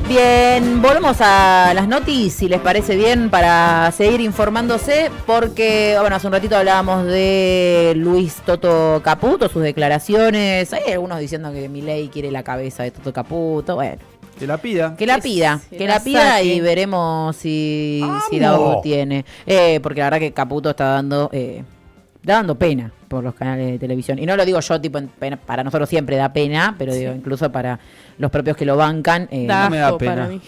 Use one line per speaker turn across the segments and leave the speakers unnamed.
Bien, volvemos a las noticias, si les parece bien, para seguir informándose, porque, bueno, hace un ratito hablábamos de Luis Toto Caputo, sus declaraciones, hay algunos diciendo que Milei quiere la cabeza de Toto Caputo, bueno.
Que la pida.
Que la pida y veremos si Daudo tiene. Porque la verdad que Caputo está dando pena por los canales de televisión. Y no lo digo yo, tipo, para nosotros siempre da pena, pero digo, incluso para los propios que lo bancan.
No me da pena.
Para mí.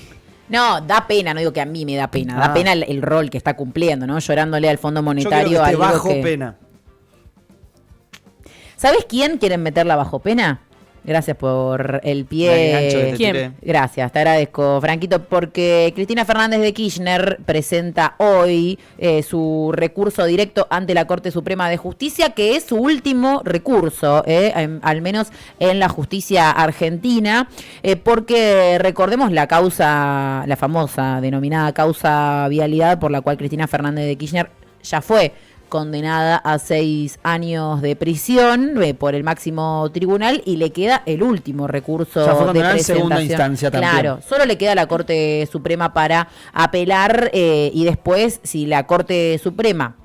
No, da pena, no digo que a mí me da pena. Da pena el rol que está cumpliendo, ¿no? Llorándole al Fondo Monetario.
Yo creo que esté
algo
bajo pena.
¿Sabes quién quieren meterla bajo pena? Gracias por el pie.
¿Quién?
Gracias, te agradezco, Franquito, porque Cristina Fernández de Kirchner presenta hoy su recurso directo ante la Corte Suprema de Justicia, que es su último recurso, al menos en la justicia argentina, porque recordemos la causa, la famosa denominada causa vialidad, por la cual Cristina Fernández de Kirchner ya fue condenada a 6 años de prisión por el máximo tribunal y le queda el último recurso
ya fue
de
condenada
presentación.
En segunda instancia también.
Claro, solo le queda a la Corte Suprema para apelar y después, si la Corte Suprema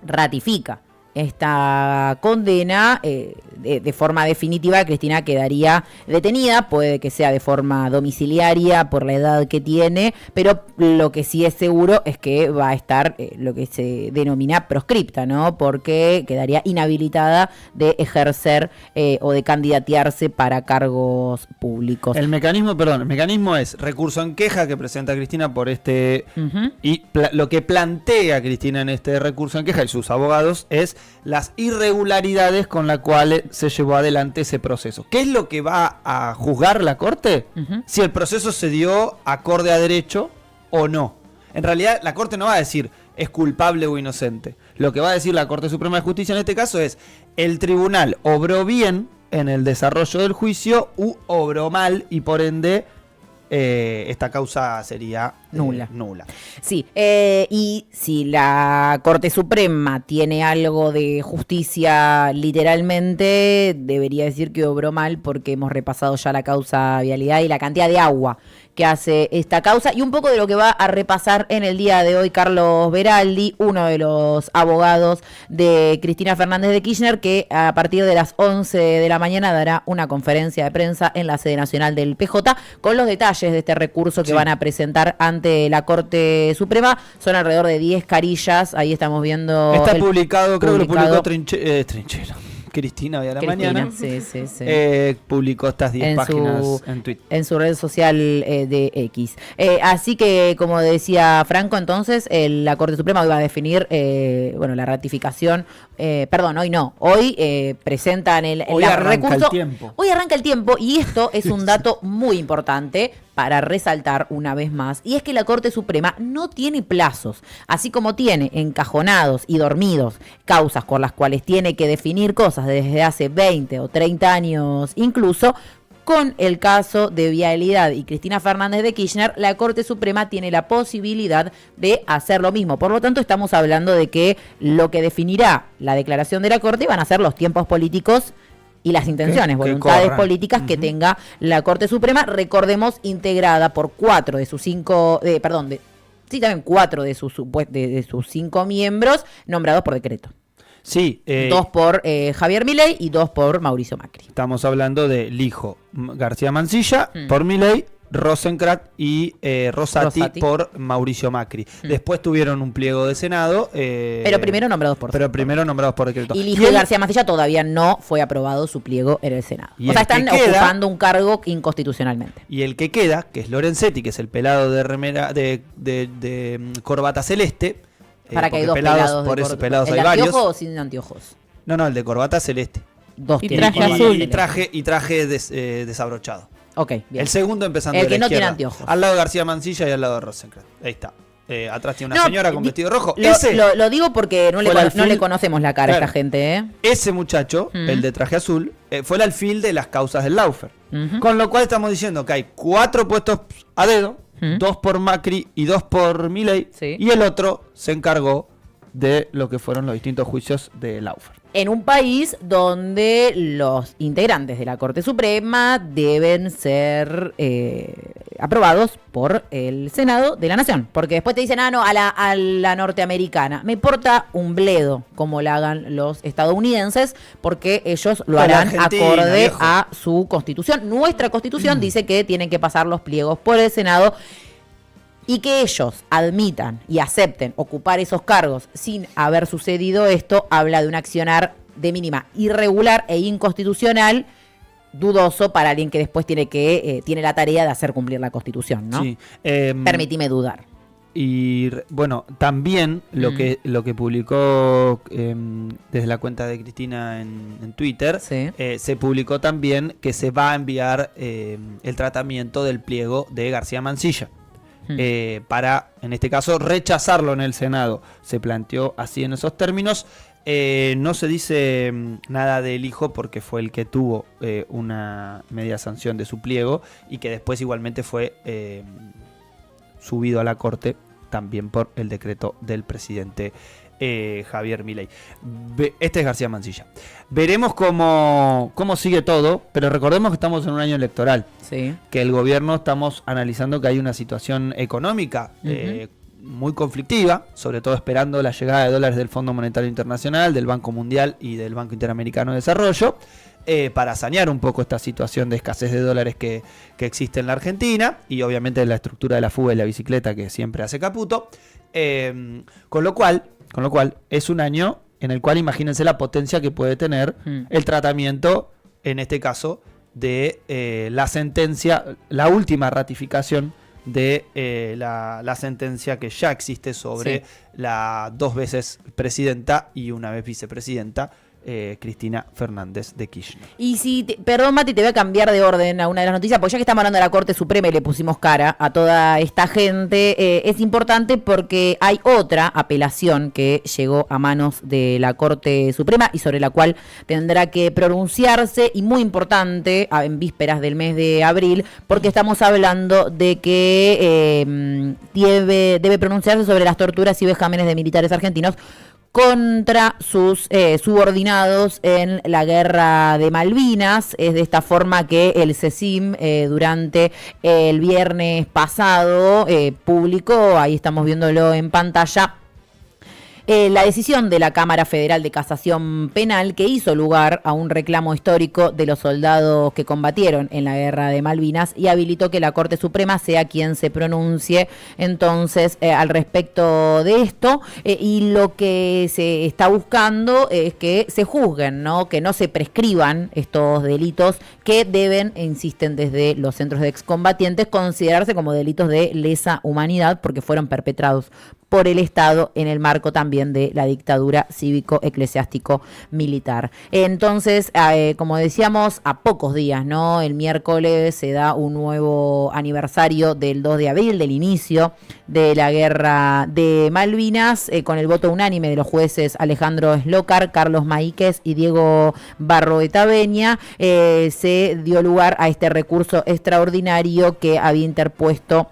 ratifica esta condena, de forma definitiva, Cristina quedaría detenida, puede que sea de forma domiciliaria por la edad que tiene, pero lo que sí es seguro es que va a estar lo que se denomina proscripta, ¿no? Porque quedaría inhabilitada de ejercer o de candidatearse para cargos públicos.
El mecanismo es recurso en queja que presenta Cristina por y lo que plantea Cristina en este recurso en queja y sus abogados es las irregularidades con las cuales se llevó adelante ese proceso. ¿Qué es lo que va a juzgar la Corte? Si el proceso se dio acorde a derecho o no. En realidad, la Corte no va a decir es culpable o inocente. Lo que va a decir la Corte Suprema de Justicia en este caso es el tribunal obró bien en el desarrollo del juicio u obró mal y por ende esta causa sería nula.
Sí, y si la Corte Suprema tiene algo de justicia literalmente, debería decir que obró mal porque hemos repasado ya la causa vialidad y la cantidad de agua que hace esta causa y un poco de lo que va a repasar en el día de hoy Carlos Beraldi, uno de los abogados de Cristina Fernández de Kirchner, que a partir de las 11 de la mañana dará una conferencia de prensa en la sede nacional del PJ con los detalles de este recurso que van a presentar ante la Corte Suprema. Son alrededor de 10 carillas, ahí estamos viendo.
Está publicado, creo que lo publicó Trinchero. Cristina hoy a la mañana.
Sí.
Publicó estas 10 páginas en Twitter.
En su red social de X. Así que, como decía Franco, entonces, la Corte Suprema hoy va a definir la ratificación. Hoy no. Hoy presentan el recurso. Hoy arranca el tiempo y esto es un dato muy importante para resaltar una vez más, y es que la Corte Suprema no tiene plazos, así como tiene encajonados y dormidos causas por las cuales tiene que definir cosas desde hace 20 o 30 años incluso. Con el caso de vialidad y Cristina Fernández de Kirchner, la Corte Suprema tiene la posibilidad de hacer lo mismo. Por lo tanto, estamos hablando de que lo que definirá la declaración de la Corte van a ser los tiempos políticos y las intenciones, voluntades políticas que tenga la Corte Suprema, recordemos, integrada por 4 de sus 5 5 miembros nombrados por decreto.
Sí.
2 por Javier Milei y 2 por Mauricio Macri.
Estamos hablando de Lijo García Mancilla por Milei, Rosenkrantz y Rosati por Mauricio Macri. Después tuvieron un pliego de Senado.
Pero primero nombrados por
decreto.
Y Lijo García Mancilla todavía no fue aprobado su pliego en el Senado. O sea, están ocupando un cargo inconstitucionalmente.
Y el que queda, que es Lorenzetti, que es el pelado de remera de corbata celeste.
Para que hay dos pelados.
Por eso pelados
hay
varios.
¿El de anteojos o sin anteojos?
No, el de corbata celeste.
Y traje azul.
Y traje desabrochado.
Ok, bien.
El segundo empezando
el
de la
que no
izquierda,
tiene anteojos.
al lado de García Mancilla y al lado de Rosenkrantz. Ahí está. Atrás tiene una señora con vestido rojo.
Lo digo porque no le conocemos la cara a esta gente.
Ese muchacho, el de traje azul, fue el alfil de las causas del Lawfare. Con lo cual estamos diciendo que hay 4 puestos a dedo, 2 por Macri y 2 por Milei, y el otro se encargó de lo que fueron los distintos juicios de Lawfare.
En un país donde los integrantes de la Corte Suprema deben ser aprobados por el Senado de la Nación. Porque después te dicen, no, a la norteamericana. Me importa un bledo como la hagan los estadounidenses, porque ellos lo harán acorde viejo. A su constitución. Nuestra constitución dice que tienen que pasar los pliegos por el Senado. Y que ellos admitan y acepten ocupar esos cargos sin haber sucedido esto, habla de un accionar de mínima irregular e inconstitucional, dudoso para alguien que después tiene la tarea de hacer cumplir la Constitución, ¿no? Sí. Permitime dudar.
Y bueno, también lo que publicó desde la cuenta de Cristina en Twitter, sí. Se publicó también que se va a enviar el tratamiento del pliego de García Mansilla. Para, en este caso, rechazarlo en el Senado. Se planteó así en esos términos. No se dice nada del hijo porque fue el que tuvo una media sanción de su pliego y que después igualmente fue subido a la Corte también por el decreto del presidente Javier Milei. Este es García Mansilla. Veremos cómo sigue todo, pero recordemos que estamos en un año electoral. Sí. Que el gobierno estamos analizando que hay una situación económica muy conflictiva, sobre todo esperando la llegada de dólares del Fondo Monetario Internacional, del Banco Mundial y del Banco Interamericano de Desarrollo, para sanear un poco esta situación de escasez de dólares que existe en la Argentina y obviamente la estructura de la fuga y la bicicleta que siempre hace Caputo. Con lo cual es un año en el cual imagínense la potencia que puede tener el tratamiento, en este caso, de la sentencia, la última ratificación de la sentencia que ya existe sobre la 2 veces presidenta y una vez vicepresidenta, Cristina Fernández de Kirchner.
Y perdón Mati, te voy a cambiar de orden a una de las noticias, porque ya que estamos hablando de la Corte Suprema y le pusimos cara a toda esta gente, es importante porque hay otra apelación que llegó a manos de la Corte Suprema y sobre la cual tendrá que pronunciarse, y muy importante en vísperas del mes de abril, porque estamos hablando de que debe pronunciarse sobre las torturas y vejámenes de militares argentinos contra sus subordinados en la guerra de Malvinas. Es de esta forma que el CECIM durante el viernes pasado publicó, ahí estamos viéndolo en pantalla, la decisión de la Cámara Federal de Casación Penal que hizo lugar a un reclamo histórico de los soldados que combatieron en la Guerra de Malvinas y habilitó que la Corte Suprema sea quien se pronuncie entonces al respecto de esto, y lo que se está buscando es que se juzguen, ¿no? Que no se prescriban estos delitos que deben, insisten desde los centros de excombatientes, considerarse como delitos de lesa humanidad porque fueron perpetrados por el Estado en el marco también de la dictadura cívico-eclesiástico-militar. Entonces, como decíamos, a pocos días, ¿no? El miércoles se da un nuevo aniversario del 2 de abril, del inicio de la Guerra de Malvinas, con el voto unánime de los jueces Alejandro Slócar, Carlos Maíquez y Diego Barroeta Beña, se dio lugar a este recurso extraordinario que había interpuesto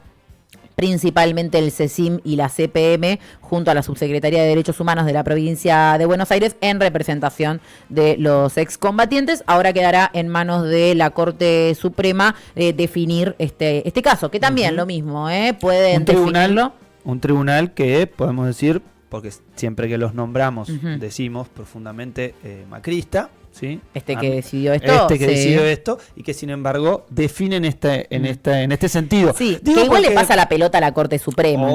principalmente el CECIM y la CPM, junto a la Subsecretaría de Derechos Humanos de la provincia de Buenos Aires, en representación de los excombatientes. Ahora quedará en manos de la Corte Suprema definir este caso, que también lo mismo, pueden definirlo.
Un tribunal que, podemos decir, porque siempre que los nombramos decimos profundamente macrista, ¿sí?
Que decidió esto.
Decidió esto y que sin embargo definen en este sentido.
Sí, que igual le pasa la pelota a la Corte Suprema,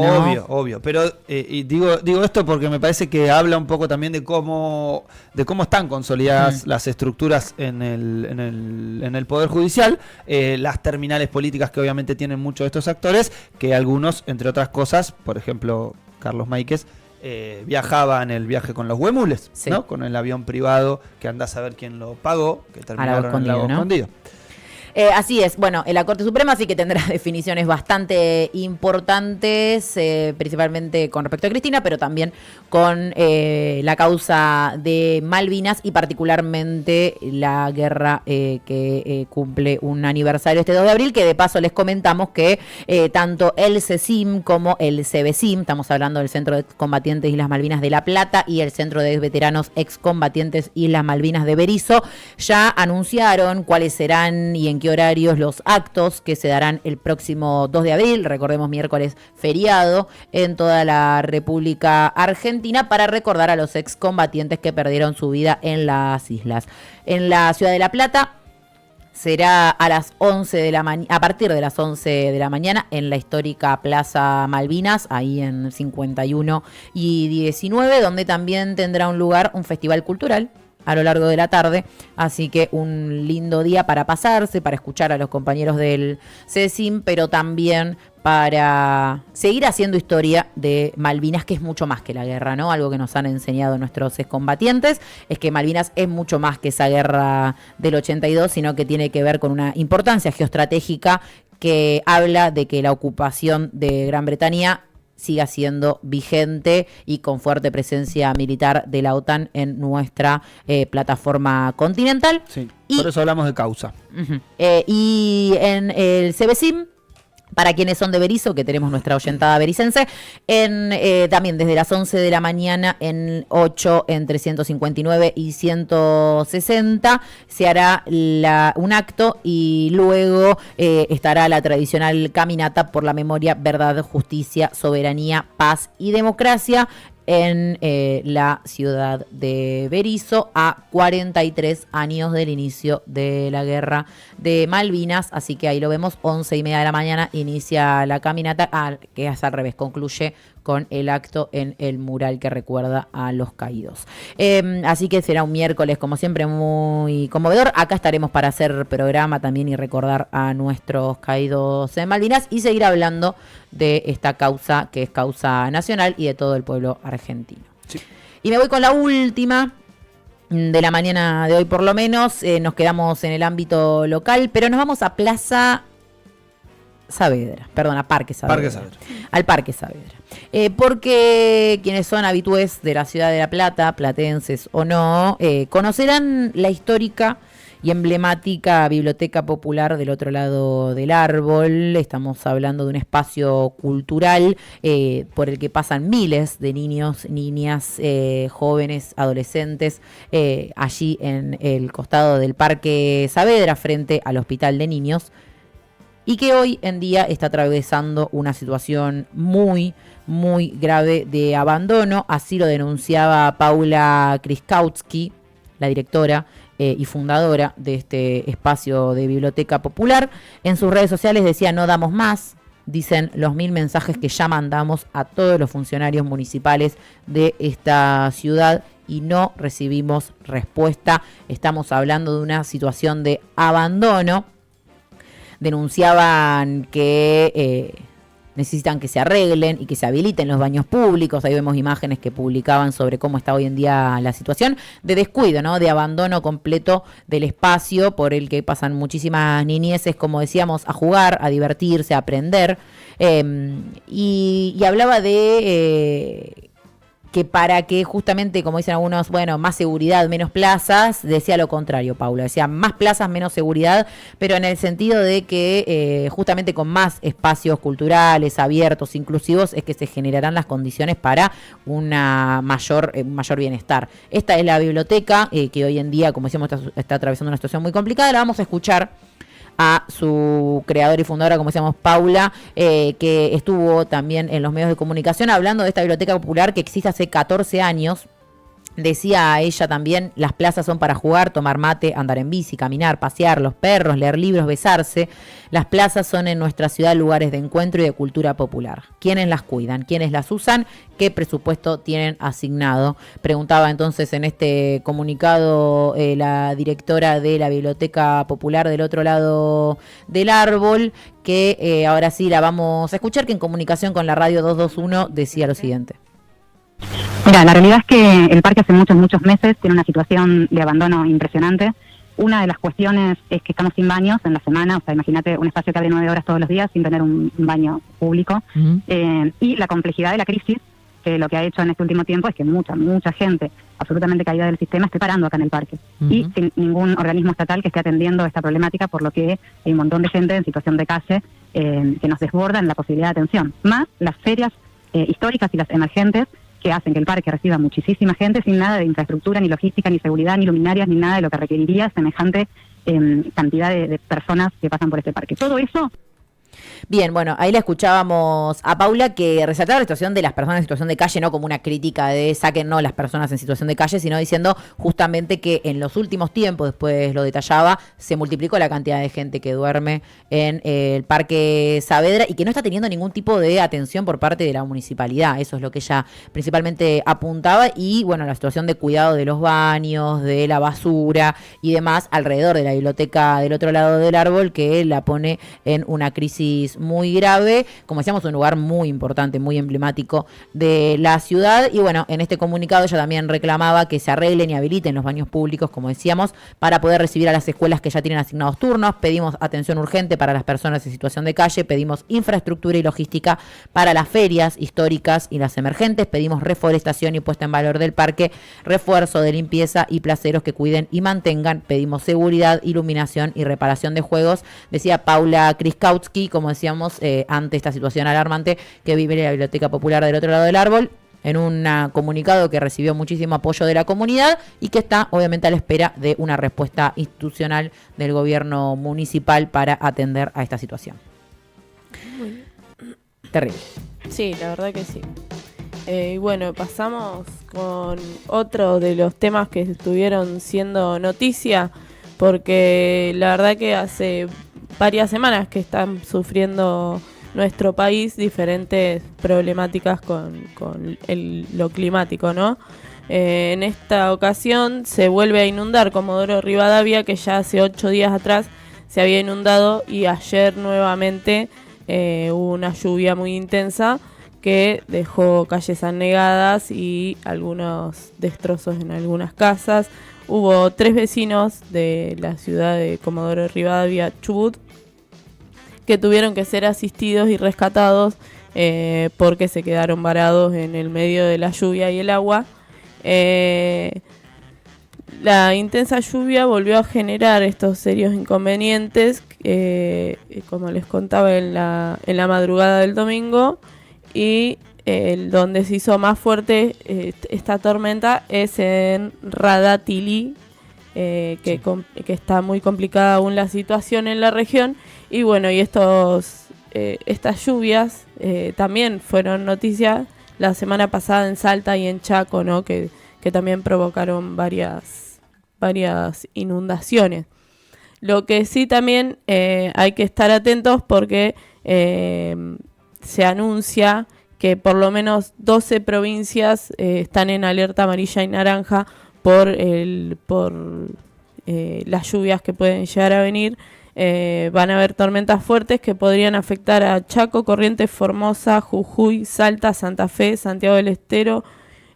obvio, pero y digo esto porque me parece que habla un poco también de cómo están consolidadas las estructuras en el Poder Judicial, las terminales políticas que obviamente tienen muchos de estos actores, que algunos, entre otras cosas, por ejemplo, Carlos Maíquez, viajaba en el viaje con los huemules, ¿no? Con el avión privado que anda a saber quién lo pagó, que terminaron en el lago escondido.
Así es, bueno, la Corte Suprema sí que tendrá definiciones bastante importantes, principalmente con respecto a Cristina, pero también con la causa de Malvinas y particularmente la guerra que cumple un aniversario este 2 de abril, que de paso les comentamos que tanto el CECIM como el CEBESIM, estamos hablando del Centro de Combatientes Islas Malvinas de La Plata y el Centro de Veteranos Excombatientes Islas Malvinas de Berisso, ya anunciaron cuáles serán y en qué horarios los actos que se darán el próximo 2 de abril, recordemos miércoles feriado, en toda la República Argentina para recordar a los excombatientes que perdieron su vida en las islas. En la ciudad de La Plata será a las 11 de la a partir de las 11 de la mañana en la histórica Plaza Malvinas, ahí en 51 y 19, donde también tendrá un lugar un festival cultural a lo largo de la tarde, así que un lindo día para pasarse, para escuchar a los compañeros del CECIM, pero también para seguir haciendo historia de Malvinas, que es mucho más que la guerra, ¿no? Algo que nos han enseñado nuestros excombatientes es que Malvinas es mucho más que esa guerra del 82, sino que tiene que ver con una importancia geoestratégica que habla de que la ocupación de Gran Bretaña siga siendo vigente y con fuerte presencia militar de la OTAN en nuestra plataforma continental.
Sí, por eso hablamos de causa.
Y en el CEBESIM, para quienes son de Berisso, que tenemos nuestra oyentada bericense, también desde las 11 de la mañana en 8, entre 159 y 160, se hará un acto y luego estará la tradicional caminata por la memoria, verdad, justicia, soberanía, paz y democracia en la ciudad de Berisso, a 43 años del inicio de la guerra de Malvinas, así que ahí lo vemos, 11:30 de la mañana inicia la caminata, que es al revés, concluye con el acto en el mural que recuerda a los caídos. Así que será un miércoles, como siempre, muy conmovedor. Acá estaremos para hacer programa también y recordar a nuestros caídos en Malvinas y seguir hablando de esta causa que es causa nacional y de todo el pueblo argentino. Sí. Y me voy con la última de la mañana de hoy, por lo menos. Nos quedamos en el ámbito local, pero nos vamos a Plaza Saavedra, perdón, a Parque Saavedra. Al Parque Saavedra. Porque quienes son habitués de la ciudad de La Plata, platenses o no, conocerán la histórica y emblemática Biblioteca Popular del otro lado del árbol. Estamos hablando de un espacio cultural por el que pasan miles de niños, niñas, jóvenes, adolescentes, allí en el costado del Parque Saavedra, frente al Hospital de Niños, y que hoy en día está atravesando una situación muy, muy grave de abandono. Así lo denunciaba Paula Kriskowski, la directora y fundadora de este espacio de Biblioteca Popular. En sus redes sociales decía: no damos más, dicen los 1000 mensajes que ya mandamos a todos los funcionarios municipales de esta ciudad y no recibimos respuesta. Estamos hablando de una situación de abandono. Denunciaban que necesitan que se arreglen y que se habiliten los baños públicos. Ahí vemos imágenes que publicaban sobre cómo está hoy en día la situación de descuido, ¿no? De abandono completo del espacio por el que pasan muchísimas niñeces, como decíamos, a jugar, a divertirse, a aprender. Y hablaba de que para que justamente, como dicen algunos, bueno, más seguridad, menos plazas, decía lo contrario, Paula, decía más plazas, menos seguridad, pero en el sentido de que justamente con más espacios culturales, abiertos, inclusivos, es que se generarán las condiciones para un mayor bienestar. Esta es la biblioteca que hoy en día, como decíamos, está atravesando una situación muy complicada. La vamos a escuchar a su creadora y fundadora, como decíamos, Paula, que estuvo también en los medios de comunicación hablando de esta biblioteca popular que existe hace 14 años. Decía a ella también: las plazas son para jugar, tomar mate, andar en bici, caminar, pasear los perros, leer libros, besarse. Las plazas son en nuestra ciudad lugares de encuentro y de cultura popular. ¿Quiénes las cuidan? ¿Quiénes las usan? ¿Qué presupuesto tienen asignado? Preguntaba entonces en este comunicado la directora de la Biblioteca Popular del otro lado del árbol, que ahora sí la vamos a escuchar, que en comunicación con la radio 221 decía lo siguiente.
Mira, la realidad es que el parque hace muchos meses tiene una situación de abandono impresionante. Una de las cuestiones es que estamos sin baños en la semana, o sea, imagínate un espacio que abre 9 horas todos los días sin tener un baño público. Y la complejidad de la crisis, que lo que ha hecho en este último tiempo es que mucha gente absolutamente caída del sistema esté parando acá en el parque. Y sin ningún organismo estatal que esté atendiendo esta problemática, por lo que hay un montón de gente en situación de calle que nos desbordan la posibilidad de atención. Más las ferias históricas y las emergentes, que hacen que el parque reciba muchísima gente sin nada de infraestructura, ni logística, ni seguridad, ni luminarias, ni nada de lo que requeriría semejante cantidad de personas que pasan por este parque. Todo eso...
Bien, bueno, ahí le escuchábamos a Paula que resaltaba la situación de las personas en situación de calle, no como una crítica de sáquennos las personas en situación de calle, sino diciendo justamente que en los últimos tiempos, después lo detallaba, se multiplicó la cantidad de gente que duerme en el Parque Saavedra y que no está teniendo ningún tipo de atención por parte de la municipalidad. Eso es lo que ella principalmente apuntaba y, bueno, la situación de cuidado de los baños, de la basura y demás alrededor de la biblioteca del otro lado del árbol, que la pone en una crisis muy grave, como decíamos, un lugar muy importante, muy emblemático de la ciudad. Y bueno, en este comunicado ella también reclamaba que se arreglen y habiliten los baños públicos, como decíamos, para poder recibir a las escuelas que ya tienen asignados turnos. Pedimos atención urgente para las personas en situación de calle, pedimos infraestructura y logística para las ferias históricas y las emergentes, pedimos reforestación y puesta en valor del parque, refuerzo de limpieza y placeros que cuiden y mantengan, pedimos seguridad, iluminación y reparación de juegos, decía Paula Kriskautsky, como decíamos, ante esta situación alarmante que vive la Biblioteca Popular del otro lado del árbol, en un comunicado que recibió muchísimo apoyo de la comunidad y que está obviamente a la espera de una respuesta institucional del gobierno municipal para atender a esta situación. Terrible.
Sí, la verdad que sí. Y bueno, pasamos con otro de los temas que estuvieron siendo noticia, porque la verdad que hace varias semanas que están sufriendo nuestro país diferentes problemáticas con lo climático, ¿no? En esta ocasión se vuelve a inundar Comodoro Rivadavia, que ya hace 8 días atrás se había inundado, y ayer nuevamente hubo una lluvia muy intensa que dejó calles anegadas y algunos destrozos en algunas casas. Hubo 3 vecinos de la ciudad de Comodoro Rivadavia, Chubut, que tuvieron que ser asistidos y rescatados porque se quedaron varados en el medio de la lluvia y el agua. La intensa lluvia volvió a generar estos serios inconvenientes, como les contaba en la madrugada del domingo, y donde se hizo más fuerte esta tormenta es en Radatili, que está muy complicada aún la situación en la región. Y bueno, y estas lluvias también fueron noticia la semana pasada en Salta y en Chaco, ¿no? Que también provocaron varias inundaciones. Lo que sí también hay que estar atentos porque se anuncia que por lo menos 12 provincias están en alerta amarilla y naranja por las lluvias que pueden llegar a venir. Van a haber tormentas fuertes que podrían afectar a Chaco, Corrientes, Formosa, Jujuy, Salta, Santa Fe, Santiago del Estero,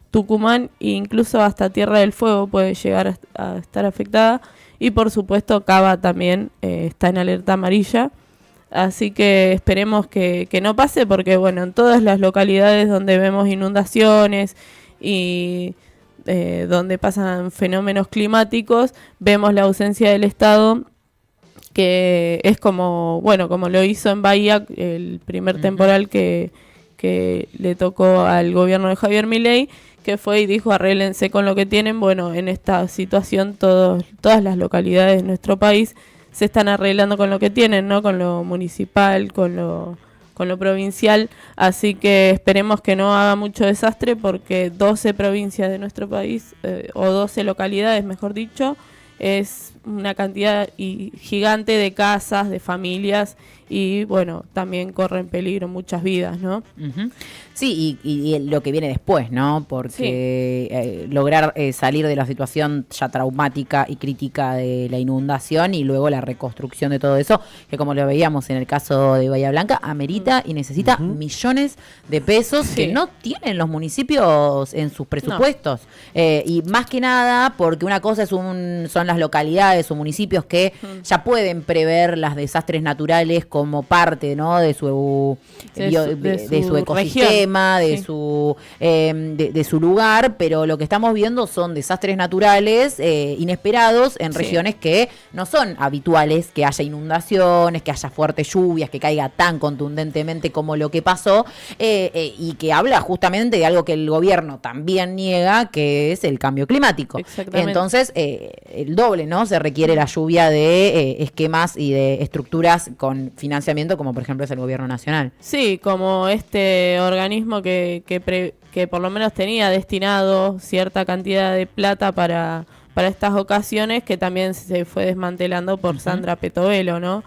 Tucumán e incluso hasta Tierra del Fuego puede llegar a estar afectada. Y por supuesto Cava también está en alerta amarilla. Así que esperemos que no pase, porque bueno, en todas las localidades donde vemos inundaciones y donde pasan fenómenos climáticos, vemos la ausencia del Estado, que es como lo hizo en Bahía, el primer temporal que le tocó al gobierno de Javier Milei, que fue y dijo arréglense con lo que tienen. Bueno, en esta situación todas las localidades de nuestro país se están arreglando con lo que tienen, ¿no? Con lo municipal, con lo provincial, así que esperemos que no haga mucho desastre, porque 12 provincias de nuestro país, o 12 localidades, mejor dicho, es una cantidad gigante de casas, de familias, y bueno, también corren peligro muchas vidas, ¿no?
Uh-huh. Sí, y lo que viene después, ¿no? Porque lograr salir de la situación ya traumática y crítica de la inundación y luego la reconstrucción de todo eso, que como lo veíamos en el caso de Bahía Blanca, amerita y necesita millones de pesos que no tienen los municipios en sus presupuestos. No. Y más que nada, porque una cosa son las localidades o municipios que ya pueden prever las desastres naturales como parte, ¿no?, de su ecosistema, de su lugar, pero lo que estamos viendo son desastres naturales inesperados en regiones que no son habituales, que haya inundaciones, que haya fuertes lluvias, que caiga tan contundentemente como lo que pasó, y que habla justamente de algo que el gobierno también niega, que es el cambio climático. Entonces, el doble, ¿no? Se requiere la lluvia de esquemas y de estructuras con financiamiento, como por ejemplo es el gobierno nacional.
Sí, como este organismo que por lo menos tenía destinado cierta cantidad de plata para estas ocasiones, que también se fue desmantelando por Sandra Petovelo, ¿no?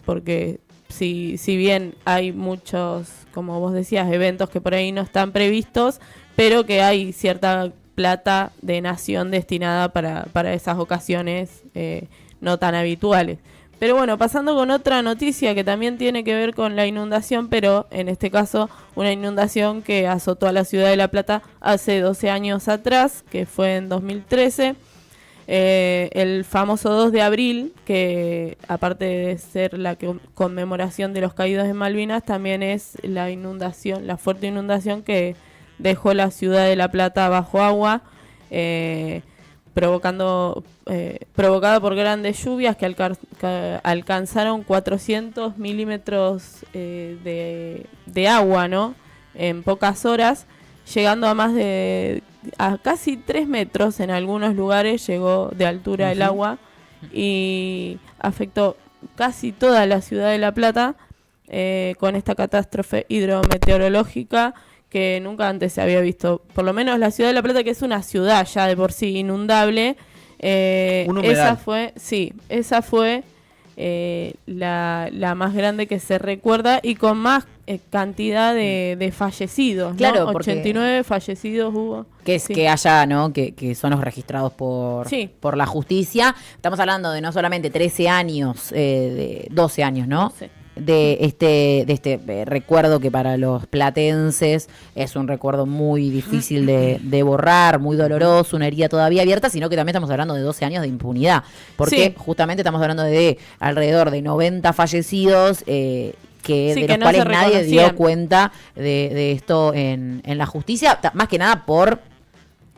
Porque si bien hay muchos, como vos decías, eventos que por ahí no están previstos, pero que hay cierta plata de nación destinada para esas ocasiones no tan habituales. Pero bueno, pasando con otra noticia que también tiene que ver con la inundación, pero en este caso una inundación que azotó a la ciudad de La Plata hace 12 años atrás, que fue en 2013. El famoso 2 de abril, que aparte de ser la conmemoración de los caídos de Malvinas, también es la inundación, la fuerte inundación que dejó la ciudad de La Plata bajo agua, provocada por grandes lluvias que alcanzaron 400 milímetros de agua, ¿no?, en pocas horas, llegando a casi 3 metros en algunos lugares llegó de altura el agua, y afectó casi toda la ciudad de La Plata con esta catástrofe hidrometeorológica que nunca antes se había visto. Por lo menos la ciudad de La Plata, que es una ciudad ya de por sí inundable, esa fue la más grande que se recuerda y con más cantidad de fallecidos, ¿no?
Claro,
89 fallecidos hubo.
Que haya, ¿no?, que son los registrados por la justicia. Estamos hablando de no solamente 13 años, de 12 años, ¿no? Sí. De este recuerdo que para los platenses es un recuerdo muy difícil de borrar, muy doloroso, una herida todavía abierta, sino que también estamos hablando de 12 años de porque justamente estamos hablando de alrededor de 90 fallecidos, de los cuales nadie dio cuenta de esto en la justicia, más que nada por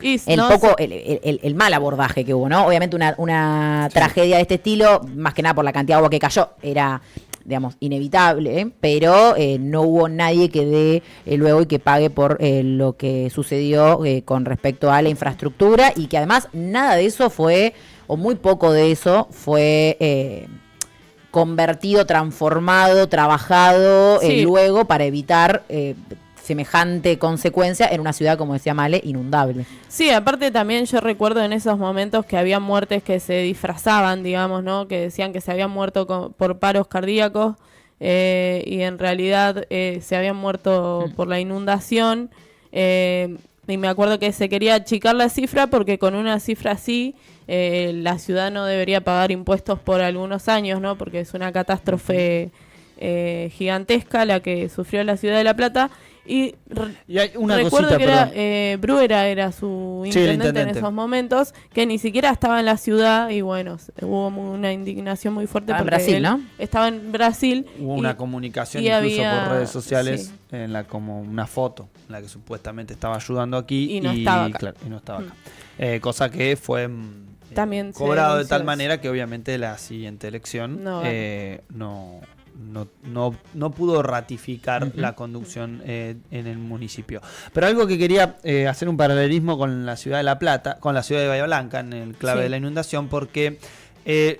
el mal abordaje que hubo, ¿no? Obviamente una tragedia de este estilo, más que nada por la cantidad de agua que cayó, era, digamos, inevitable, pero no hubo nadie que dé luego y que pague por lo que sucedió con respecto a la infraestructura, y que además nada de eso fue, o muy poco de eso fue convertido, transformado, trabajado luego para evitar semejante consecuencia en una ciudad, como decía Male, inundable.
Sí, aparte también yo recuerdo en esos momentos que había muertes que se disfrazaban, digamos, ¿no?, que decían que se habían muerto por paros cardíacos, y en realidad se habían muerto por la inundación, y me acuerdo que se quería achicar la cifra porque con una cifra así la ciudad no debería pagar impuestos por algunos años, ¿no?, porque es una catástrofe gigantesca la que sufrió la ciudad de La Plata. Y
hay una
recuerdo
cosita,
que Bruera era su intendente en esos momentos, que ni siquiera estaba en la ciudad, y bueno, hubo una indignación muy fuerte porque
Brasil, ¿no?
Estaba en Brasil.
Hubo una comunicación incluso por redes sociales, como una foto en la que supuestamente estaba ayudando aquí
y no estaba acá.
Claro, y no estaba acá. Cosa que fue
también
cobrado de tal manera que obviamente la siguiente elección no pudo ratificar la conducción en el municipio. Pero algo que quería hacer un paralelismo con la ciudad de La Plata, con la ciudad de Bahía Blanca, en el clave de la inundación, porque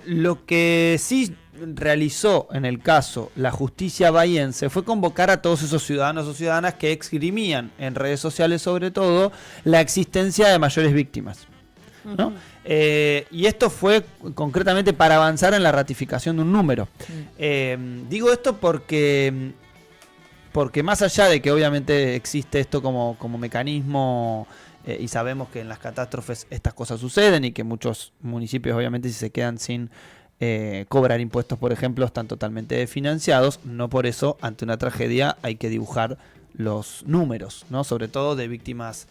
lo que sí realizó en el caso la justicia bahiense fue convocar a todos esos ciudadanos o ciudadanas que esgrimían en redes sociales, sobre todo, la existencia de mayores víctimas, ¿no? Y esto fue concretamente para avanzar en la ratificación de un número. Digo esto porque más allá de que obviamente existe esto como mecanismo, y sabemos que en las catástrofes estas cosas suceden y que muchos municipios obviamente, si se quedan sin cobrar impuestos, por ejemplo, están totalmente financiados, no por eso ante una tragedia hay que dibujar los números, ¿no?, sobre todo de víctimas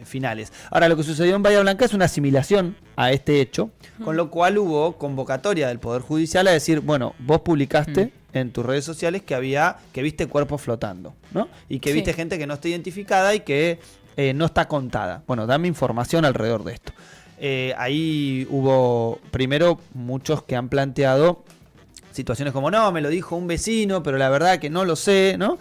finales. Ahora, lo que sucedió en Bahía Blanca es una asimilación a este hecho, con lo cual hubo convocatoria del Poder Judicial a decir, bueno, vos publicaste en tus redes sociales que viste cuerpos flotando, ¿no? Y que viste gente que no está identificada y que no está contada. Bueno, dame información alrededor de esto. Ahí hubo, primero, muchos que han planteado situaciones como, no, me lo dijo un vecino, pero la verdad que no lo sé, ¿no?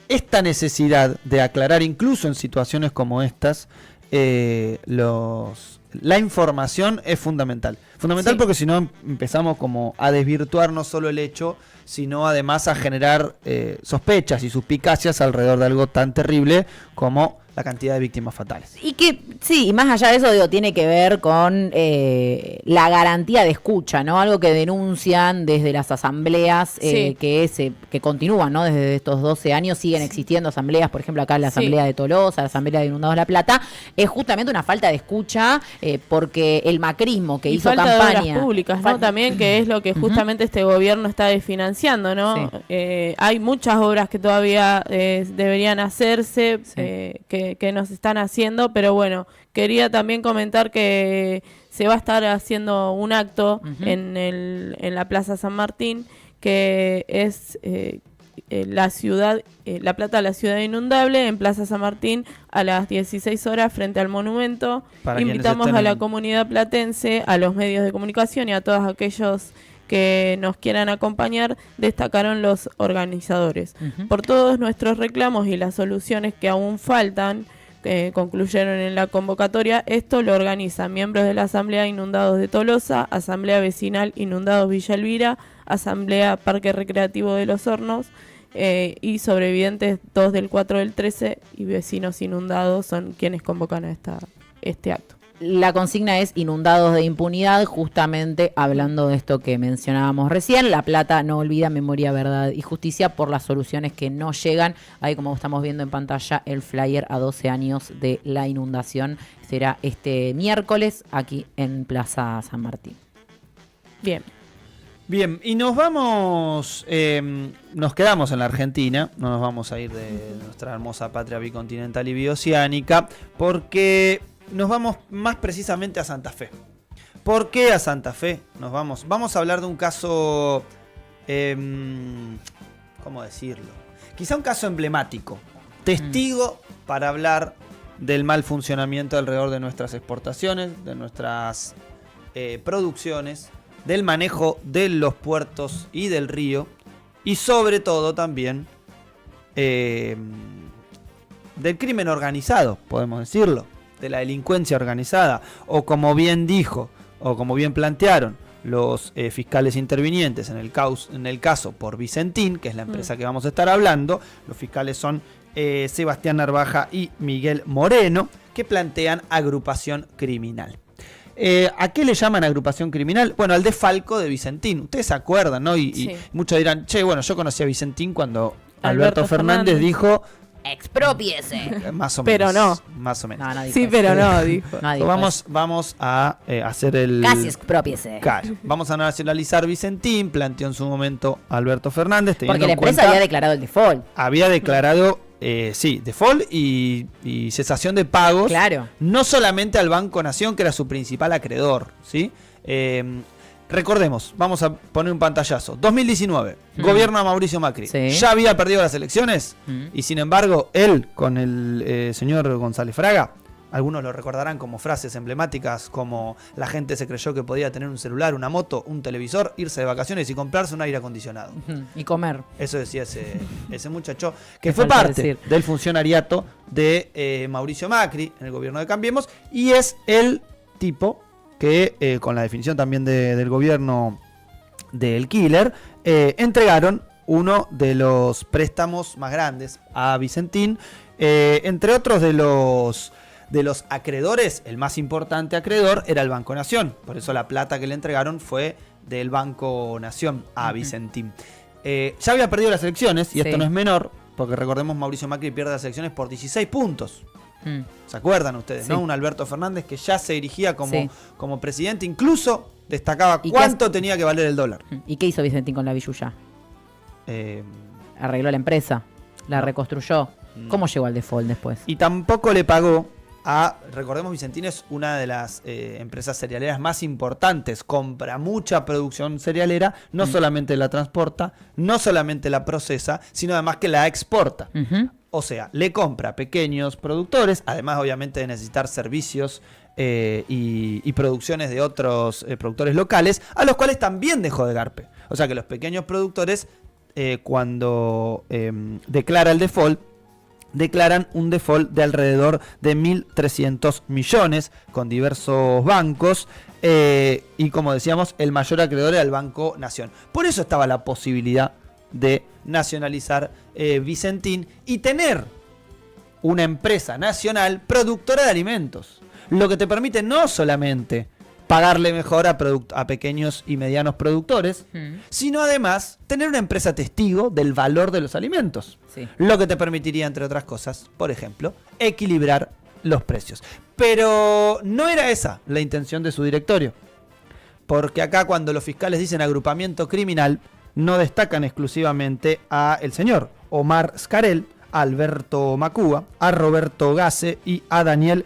Esta necesidad de aclarar, incluso en situaciones como estas, la información es fundamental. Fundamental porque si no empezamos como a desvirtuar no solo el hecho, sino además a generar sospechas y suspicacias alrededor de algo tan terrible como la cantidad de víctimas fatales.
Y que, sí, y más allá de eso, digo, tiene que ver con la garantía de escucha, ¿no? Algo que denuncian desde las asambleas que continúan, ¿no? Desde estos 12 años siguen existiendo asambleas, por ejemplo, acá la Asamblea de Tolosa, la Asamblea de Inundados La Plata, es justamente una falta de escucha porque el macrismo que hizo
falta
campaña...
de obras públicas, ¿no? También, que es lo que justamente este gobierno está desfinanciando, ¿no? Hay muchas obras que todavía deberían hacerse, que nos están haciendo, pero bueno, quería también comentar que se va a estar haciendo un acto en la Plaza San Martín, que es la ciudad, La Plata, la ciudad inundable, en Plaza San Martín a las 16 horas frente al monumento. Invitamos a la comunidad platense, a los medios de comunicación y a todos aquellos que nos quieran acompañar, destacaron los organizadores. Por todos nuestros reclamos y las soluciones que aún faltan, concluyeron en la convocatoria, esto lo organizan miembros de la Asamblea Inundados de Tolosa, Asamblea Vecinal Inundados Villa Elvira, Asamblea Parque Recreativo de Los Hornos, y sobrevivientes 2 del 4 del 13 y vecinos inundados son quienes convocan a este acto.
La consigna es inundados de impunidad, justamente hablando de esto que mencionábamos recién. La Plata no olvida, memoria, verdad y justicia por las soluciones que no llegan. Ahí, como estamos viendo en pantalla, el flyer a 12 años de la inundación será este miércoles aquí en Plaza San Martín.
Bien, y nos vamos, nos quedamos en la Argentina, no nos vamos a ir de nuestra hermosa patria bicontinental y bioceánica, porque nos vamos más precisamente a Santa Fe. ¿Por qué a Santa Fe? Vamos a hablar de un caso, ¿cómo decirlo? Quizá un caso emblemático, testigo para hablar del mal funcionamiento alrededor de nuestras exportaciones, de nuestras producciones, del manejo de los puertos y del río, y sobre todo también del crimen organizado, podemos decirlo, de la delincuencia organizada, o como bien dijo, o como bien plantearon los fiscales intervinientes en el caso por Vicentín, que es la empresa que vamos a estar hablando. Los fiscales son Sebastián Narvaja y Miguel Moreno, que plantean agrupación criminal. ¿A qué le llaman agrupación criminal? Bueno, al desfalco de Vicentín. Ustedes se acuerdan, ¿no? Y muchos dirán, bueno, yo conocí a Vicentín cuando Alberto Fernández dijo...
¡Expropiese!
Más o menos.
Pero no.
Más o menos.
No
sí, pero no, dijo.
Vamos a hacer el...
Casi expropiese.
Claro. Vamos a nacionalizar Vicentín, planteó en su momento Alberto Fernández.
Porque la empresa había declarado el default.
Había declarado, default y cesación de pagos.
Claro.
No solamente al Banco Nación, que era su principal acreedor, ¿sí? Recordemos, vamos a poner un pantallazo. 2019, gobierno de Mauricio Macri. Ya había perdido las elecciones y sin embargo, él con el señor González Fraga, algunos lo recordarán como frases emblemáticas como la gente se creyó que podía tener un celular, una moto, un televisor, irse de vacaciones y comprarse un aire acondicionado.
Y comer.
Eso decía ese muchacho, que fue parte del funcionariato de Mauricio Macri en el gobierno de Cambiemos, y es el tipo que con la definición también del gobierno del Killer, entregaron uno de los préstamos más grandes a Vicentín, entre otros de los acreedores. El más importante acreedor era el Banco Nación, por eso la plata que le entregaron fue del Banco Nación a Vicentín. Ya había perdido las elecciones, y esto no es menor, porque recordemos, Mauricio Macri pierde las elecciones por 16 puntos. ¿Se acuerdan ustedes? ¿No? Un Alberto Fernández que ya se erigía como presidente, incluso destacaba cuánto tenía que valer el dólar.
¿Y qué hizo Vicentín con la billulla? Arregló la empresa, la reconstruyó. ¿Cómo llegó al default después?
Y tampoco le pagó recordemos, Vicentín es una de las empresas cerealeras más importantes, compra mucha producción cerealera, no solamente la transporta, no solamente la procesa, sino además que la exporta. O sea, le compra a pequeños productores, además obviamente de necesitar servicios y producciones de otros productores locales, a los cuales también dejó de garpe. O sea que los pequeños productores, cuando declara el default, declaran un default de alrededor de 1.300 millones con diversos bancos y, como decíamos, el mayor acreedor era el Banco Nación. Por eso estaba la posibilidad de nacionalizar Vicentín y tener una empresa nacional productora de alimentos, lo que te permite no solamente pagarle mejor a pequeños y medianos productores, sino además tener una empresa testigo del valor de los alimentos.
Sí.
Lo que te permitiría, entre otras cosas, por ejemplo, equilibrar los precios. Pero no era esa la intención de su directorio. Porque acá, cuando los fiscales dicen agrupamiento criminal, no destacan exclusivamente a el señor Omar Scarel, a Alberto Macúa, a Roberto Gase y a Daniel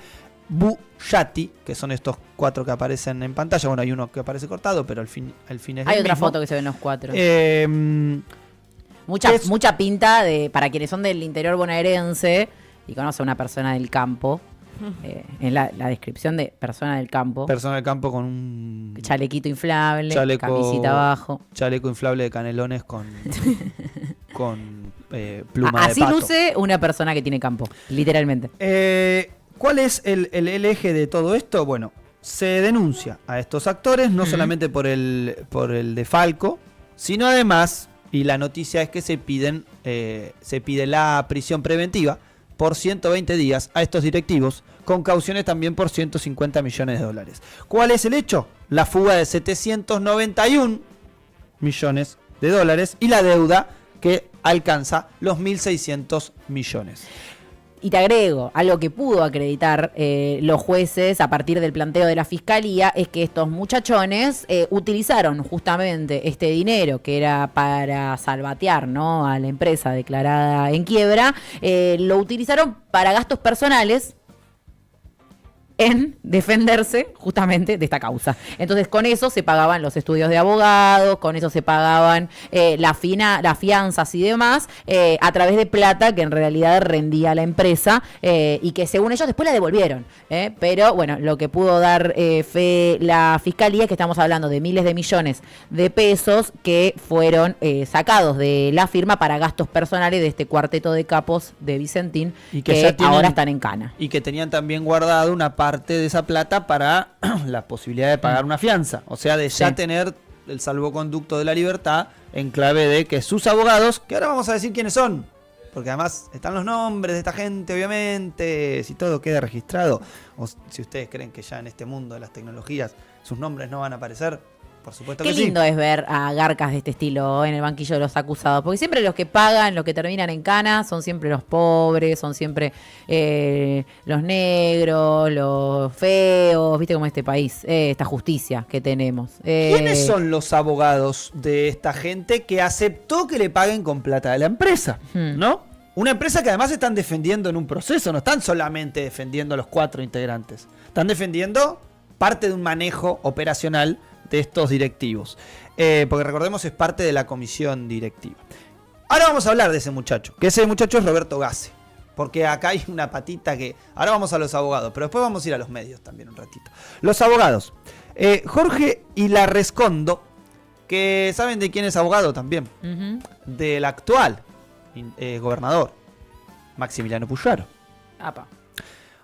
Bullati, que son estos 4 que aparecen en pantalla. Bueno, hay uno que aparece cortado, pero al fin es
Hay
el
otra
mismo.
foto que se ven los 4.
Es-
Mucha pinta para quienes son del interior bonaerense y conocen a una persona del campo. En la descripción de persona del campo.
Persona del campo con un
Chalequito inflable, camisita abajo.
chaleco inflable de canelones con pluma de
Así
pato.
luce una persona que tiene campo, literalmente.
¿Cuál es el eje de todo esto? Bueno, se denuncia a estos actores no solamente por el defalco, sino además, y la noticia es que se pide la prisión preventiva por 120 días a estos directivos, con cauciones también por 150 millones de dólares. ¿Cuál es el hecho? La fuga de 791 millones de dólares y la deuda que alcanza los 1.600 millones.
Y te agrego, algo que pudo acreditar los jueces a partir del planteo de la fiscalía es que estos muchachones utilizaron justamente este dinero que era para salvatear, ¿no?, a la empresa declarada en quiebra, lo utilizaron para gastos personales en defenderse justamente de esta causa. Entonces con eso se pagaban los estudios de abogados, con eso se pagaban las fianzas y demás, a través de plata que en realidad rendía la empresa y que según ellos después la devolvieron. Pero bueno, lo que pudo dar fe la fiscalía es que estamos hablando de miles de millones de pesos que fueron sacados de la firma para gastos personales de este cuarteto de capos de Vicentín
Y
que
ya tienen-
ahora están en cana.
Y que tenían también guardado una parte de esa plata para la posibilidad de pagar una fianza. O sea, de ya
Sí.
tener el salvoconducto de la libertad en clave de que sus abogados, que ahora vamos a decir quiénes son, porque además están los nombres de esta gente, obviamente, si todo queda registrado, o si ustedes creen que ya en este mundo de las tecnologías sus nombres no van a aparecer, por supuesto
Qué
que sí.
lindo es ver a garcas de este estilo en el banquillo de los acusados, porque siempre los que pagan, los que terminan en cana, son siempre los pobres, son siempre los negros, los feos, viste como este país, esta justicia que tenemos.
¿Quiénes son los abogados de esta gente que aceptó que le paguen con plata de la empresa? ¿No? Una empresa que además están defendiendo en un proceso, no están solamente defendiendo a los 4 integrantes, están defendiendo parte de un manejo operacional de estos directivos. Porque recordemos, es parte de la comisión directiva. Ahora vamos a hablar de ese muchacho, que ese muchacho es Roberto Gase. Porque acá hay una patita que... Ahora vamos a los abogados, pero después vamos a ir a los medios también un ratito. Los abogados. Jorge Ilarrescondo, que ¿saben de quién es abogado también?
Ujú.
Del actual gobernador, Maximiliano Puyaro.
Apa.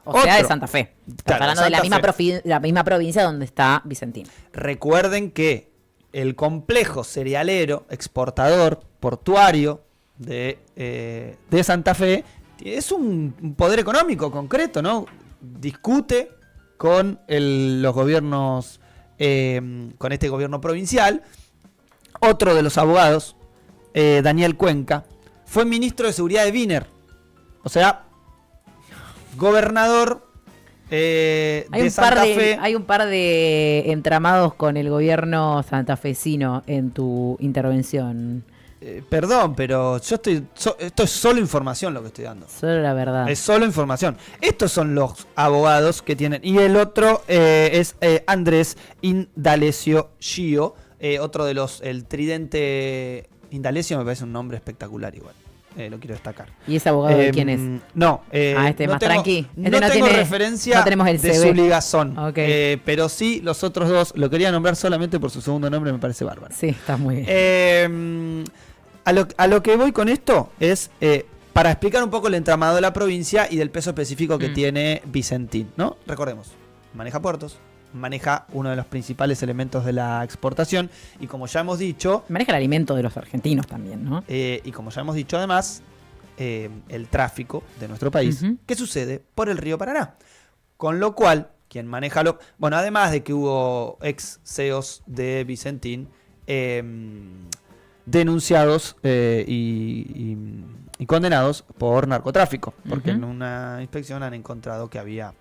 O sea, de
Otro.
Santa Fe. Estamos
Claro,
hablando de la
Santa
misma,
Fe.
la misma provincia donde está Vicentín.
Recuerden que el complejo cerealero, exportador, portuario de Santa Fe es un poder económico concreto, ¿no? Discute con los gobiernos, con este gobierno provincial. Otro de los abogados, Daniel Cuenca, fue ministro de Seguridad de Wiener. O sea, gobernador de Santa Fe.
Hay un par de entramados con el gobierno santafesino en tu intervención,
perdón, pero yo esto es solo información lo que estoy dando.
Solo la verdad.
Es solo información. Estos son los abogados que tienen. Y el otro es Andrés Indalecio Gio, otro de el tridente. Indalecio me parece un nombre espectacular igual. Lo quiero destacar.
¿Y ese abogado de quién es?
No,
este
no
más
tengo,
tranqui.
No tengo referencia
no tenemos el
de
CV.
su ligazón.
Okay.
Pero sí, los otros dos, lo quería nombrar solamente por su segundo nombre, me parece bárbaro.
Sí, está muy bien.
A lo que voy con esto es para explicar un poco el entramado de la provincia y del peso específico que tiene Vicentín, ¿no? Recordemos, maneja puertos, maneja uno de los principales elementos de la exportación y como ya hemos dicho...
Maneja el alimento de los argentinos también, ¿no?
Y como ya hemos dicho además, el tráfico de nuestro país, que sucede por el río Paraná. Con lo cual, quien maneja bueno, además de que hubo ex CEOs de Vicentín denunciados y condenados por narcotráfico, porque en una inspección han encontrado que había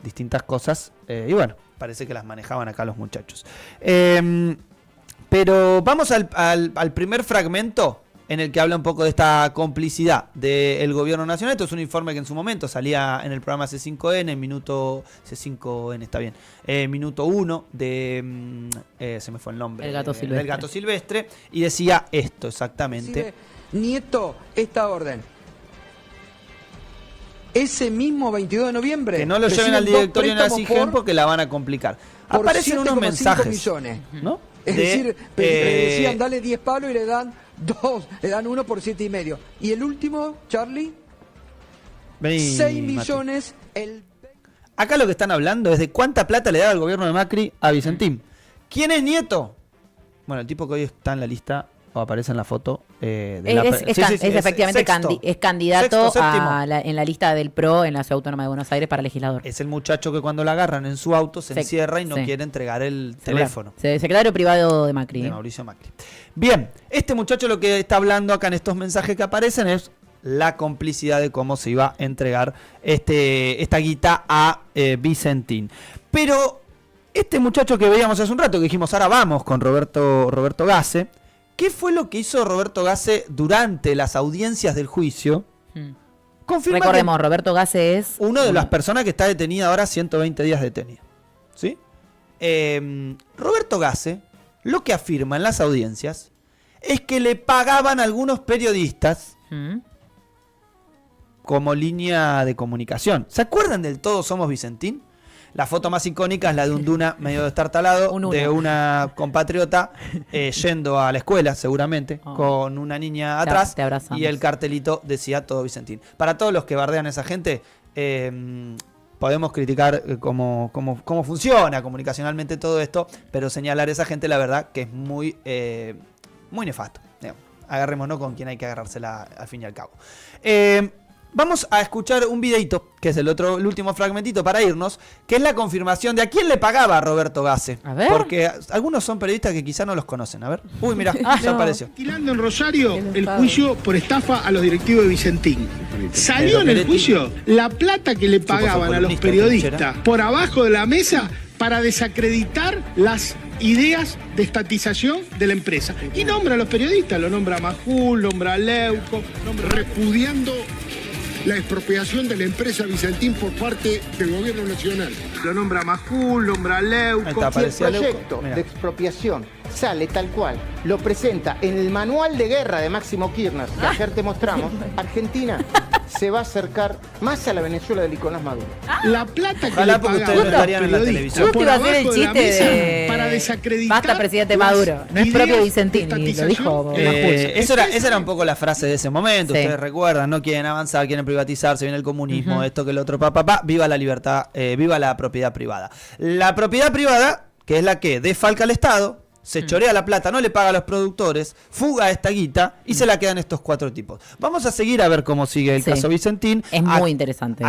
distintas cosas y bueno, parece que las manejaban acá los muchachos. Pero vamos al primer fragmento en el que habla un poco de esta complicidad del gobierno nacional. Esto es un informe que en su momento salía en el programa C5N, C5N está bien, minuto 1 de, se me fue el nombre,
El Gato Silvestre.
del Gato Silvestre, y decía esto exactamente.
Nieto, esta orden. Ese mismo 22 de noviembre...
Que no lo lleven al directorio en la SIGEN porque la van a complicar. Aparecen unos mensajes,
millones.
¿no?
Es decir, decían dale 10 palos y le dan 2, le dan 1 por 7,5. Y el último, Charlie,
Vení,
6 millones.
Acá lo que están hablando es de cuánta plata le da el gobierno de Macri a Vicentín. ¿Quién es Nieto? Bueno, el tipo que hoy está en la lista o aparece en la foto es
efectivamente
sexto,
es candidato
sexto, séptimo.
en la lista del PRO en la Ciudad Autónoma de Buenos Aires para legislador.
Es el muchacho que cuando la agarran en su auto se encierra y no quiere entregar el teléfono.
Secretario privado de Macri.
De Mauricio Macri. Bien, este muchacho lo que está hablando acá en estos mensajes que aparecen es la complicidad de cómo se iba a entregar esta guita a Vicentín. Pero este muchacho que veíamos hace un rato, que dijimos ahora vamos con Roberto Gasse, ¿qué fue lo que hizo Roberto Gasse durante las audiencias del juicio? Confirma
Recordemos,
que
Roberto Gasse es
uno de las personas que está detenida ahora, 120 días detenida. ¿Sí? Roberto Gasse lo que afirma en las audiencias es que le pagaban a algunos periodistas como línea de comunicación. ¿Se acuerdan del Todos Somos Vicentín? La foto más icónica es la de un Duna medio destartalado, de una compatriota yendo a la escuela, seguramente, con una niña atrás, y el cartelito decía Todo Vicentín. Para todos los que bardean a esa gente, podemos criticar cómo funciona comunicacionalmente todo esto, pero señalar a esa gente, la verdad, que es muy nefasto. Agarrémonos con quien hay que agarrársela al fin y al cabo. Vamos a escuchar un videito, que es el último fragmentito para irnos, que es la confirmación de a quién le pagaba Roberto Gasse.
A ver.
Porque algunos son periodistas que quizás no los conocen. A ver. Uy, mira, ya apareció.
Alquilando en Rosario el juicio por estafa a los directivos de Vicentín. Salió en el juicio la plata que le pagaban a los periodistas por abajo de la mesa para desacreditar las ideas de estatización de la empresa. Y nombra a los periodistas, lo nombra a Majul, nombra a Leuco, repudiando la expropiación de la empresa Vicentín por parte del gobierno nacional. Lo nombra Majul, nombra a Leuco.
Si el proyecto de expropiación sale tal cual, lo presenta en el manual de guerra de Máximo Kirchner, que ayer te mostramos, Argentina se va a acercar más a la Venezuela de Nicolás Maduro.
La plata que
Ojalá
le
porque
pagaban
ustedes no estarían en la televisión.
Justo iba a hacer el chiste de
para desacreditar
basta presidente Maduro, no es propio Vicentín, y lo dijo
esa era un poco la frase de ese momento.
Sí.
Ustedes recuerdan, no quieren avanzar, quieren privatizar, se viene el comunismo, esto que el otro, viva la libertad, viva la propiedad privada. La propiedad privada, que es la que desfalca al Estado, se chorea la plata, no le paga a los productores, fuga esta guita y se la quedan estos cuatro tipos. Vamos a seguir a ver cómo sigue el caso Vicentín.
Es muy interesante.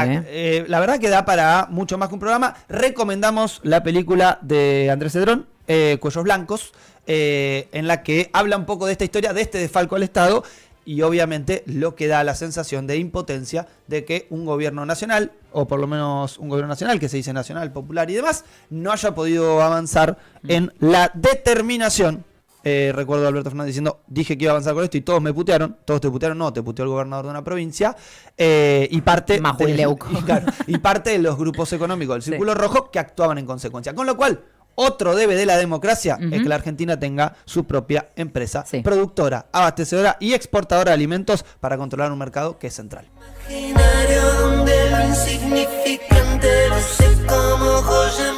La verdad que da para mucho más que un programa. Recomendamos la película de Andrés Cedrón, Cuellos Blancos, en la que habla un poco de esta historia, de este desfalco al Estado, y obviamente lo que da la sensación de impotencia de que un gobierno nacional, o por lo menos un gobierno nacional que se dice nacional, popular y demás, no haya podido avanzar en la determinación recuerdo a Alberto Fernández diciendo, dije que iba a avanzar con esto y todos me putearon. Todos te putearon, no, te puteó el gobernador de una provincia. Y parte de los grupos económicos del Círculo Rojo que actuaban en consecuencia. Con lo cual, otro debe de la democracia es que la Argentina tenga su propia empresa productora, abastecedora y exportadora de alimentos para controlar un mercado que es central.
Imaginario donde lo insignificante luce como joya.